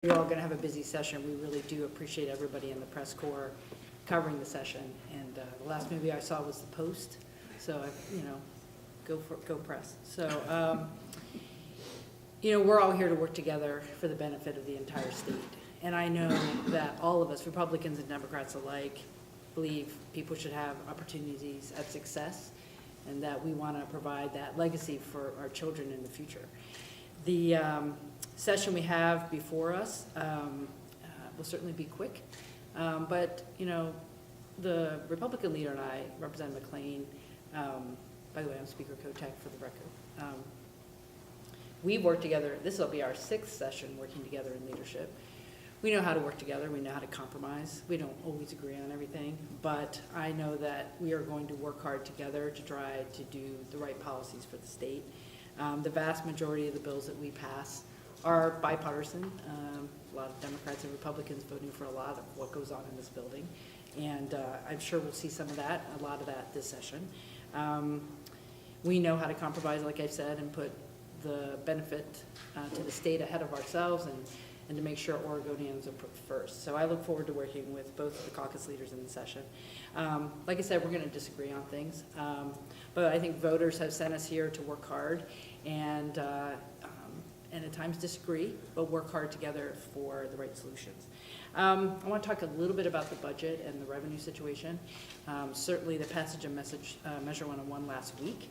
You're all going to have a busy session. We really do appreciate everybody in the press corps covering the session. And the last movie I saw was The Post, so go press. So we're all here to work together for the benefit of the entire state. And I know that all of us, Republicans and Democrats alike, believe people should have opportunities at success, and that we want to provide that legacy for our children in the future. The session we have before us will certainly be quick, but the Republican leader and I, Representative McLane, by the way, I'm Speaker Kotek for the record. We've worked together. This will be our 6th session working together in leadership. We know how to work together. We know how to compromise. We don't always agree on everything, but I know that we are going to work hard together to try to do the right policies for the state. The vast majority of the bills that we pass are bipartisan. A lot of Democrats and Republicans voting for a lot of what goes on in this building, and I'm sure we'll see some of that, a lot of that this session. We know how to compromise, like I said, and put the benefit to the state ahead of ourselves, and to make sure Oregonians are put first. So I look forward to working with both of the caucus leaders in the session. Like I said, we're going to disagree on things, but I think voters have sent us here to work hard and at times disagree, but work hard together for the right solutions. I want to talk a little bit about the budget and the revenue situation. Certainly the passage of Measure 101 last week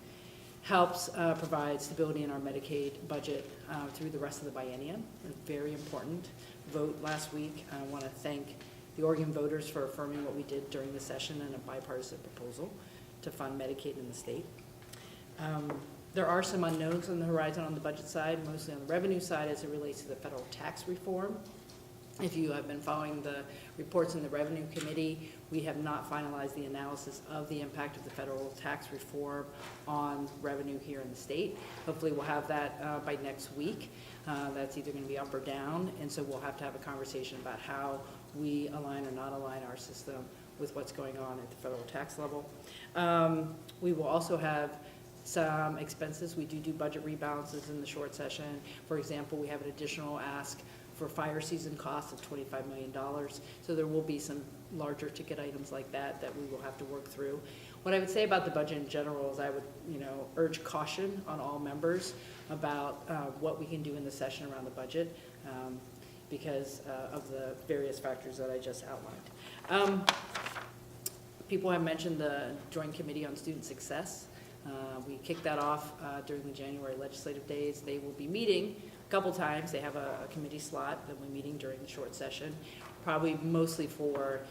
helps provide stability in our Medicaid budget through the rest of the biennium. A very important vote last week. I want to thank the Oregon voters for affirming what we did during the session in a bipartisan proposal to fund Medicaid in the state. There are some unknowns on the horizon on the budget side, mostly on the revenue side as it relates to the federal tax reform. If you have been following the reports in the Revenue Committee, we have not finalized the analysis of the impact of the federal tax reform on revenue here in the state. Hopefully we'll have that by next week. That's either going to be up or down, and so we'll have to have a conversation about how we align or not align our system with what's going on at the federal tax level. We will also have some expenses. We do budget rebalances in the short session. For example, we have an additional ask for fire season costs of $25 million. So there will be some larger ticket items like that we will have to work through. What I would say about the budget in general is I would urge caution on all members about what we can do in the session around the budget because of the various factors that I just outlined. People have mentioned the Joint Committee on Student Success. We kicked that off during the January legislative days. They will be meeting a couple times. They have a committee slot that we're meeting during the short session, probably mostly for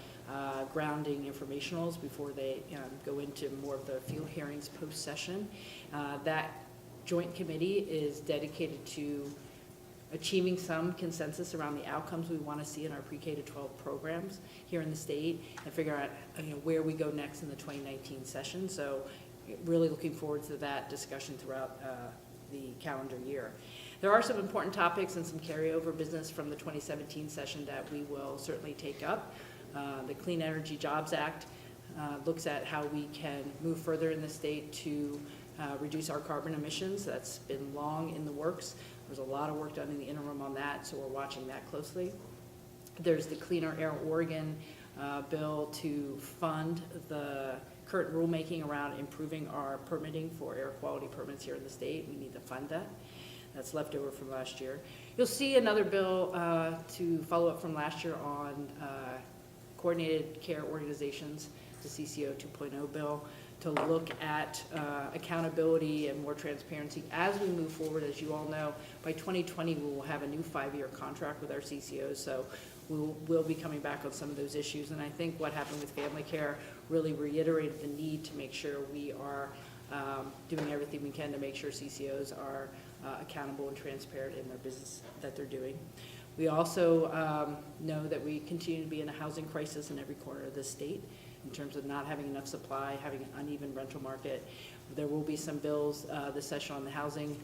grounding informationals before they go into more of the field hearings post-session. That joint committee is dedicated to achieving some consensus around the outcomes we want to see in our pre-K to 12 programs here in the state and figure out where we go next in the 2019 session. So really looking forward to that discussion throughout the calendar year. There are some important topics and some carryover business from the 2017 session that we will certainly take up. The Clean Energy Jobs Act looks at how we can move further in the state to reduce our carbon emissions. That's been long in the works. There's a lot of work done in the interim on that, so we're watching that closely. There's the Cleaner Air Oregon bill to fund the current rulemaking around improving our permitting for air quality permits here in the state. We need to fund that. That's left over from last year. You'll see another bill to follow up from last year on coordinated care organizations, the CCO 2.0 bill, to look at accountability and more transparency as we move forward. As you all know, by 2020 we will have a new 5-year contract with our CCOs, so we'll be coming back on some of those issues. And I think what happened with family care really reiterated the need to make sure we are doing everything we can to make sure CCOs are accountable and transparent in their business that they're doing. We also know that we continue to be in a housing crisis in every corner of the state in terms of not having enough supply, having an uneven rental market. There will be some bills this session on the housing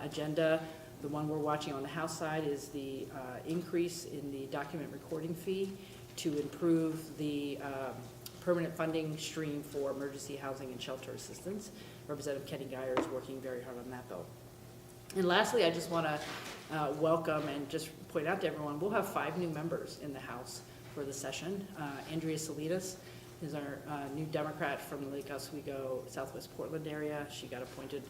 agenda. The one we're watching on the House side is the increase in the document recording fee to improve the permanent funding stream for emergency housing and shelter assistance. Representative Kenny Geyer is working very hard on that bill. And lastly, I just want to welcome and just point out to everyone, we'll have 5 new members in the House for the session. Andrea Salinas is our new Democrat from the Lake Oswego, Southwest Portland area. She got appointed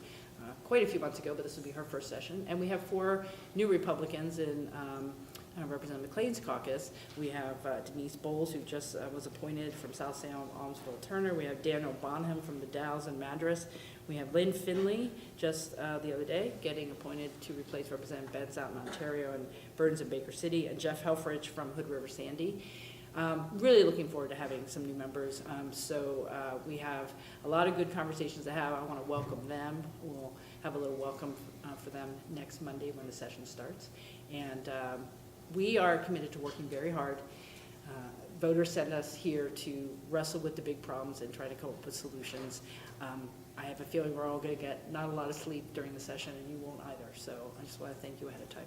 quite a few months ago, but this will be her first session. And we have 4 new Republicans in Representative McLane's caucus. We have Denise Bowles, who just was appointed from South Salem, Almsville, Turner. We have Daniel Bonham from the Dalles and Madras. We have Lynn Finley, just the other day, getting appointed to replace Representative Betts out in Ontario, and Burns in Baker City, and Jeff Helfrich from Hood River Sandy. Really looking forward to having some new members. So we have a lot of good conversations to have. I want to welcome them. We'll have a little welcome for them next Monday when the session starts. And we are committed to working very hard. Voters sent us here to wrestle with the big problems and try to come up with solutions. I have a feeling we're all going to get not a lot of sleep during the session, and you won't either. So I just want to thank you ahead of time.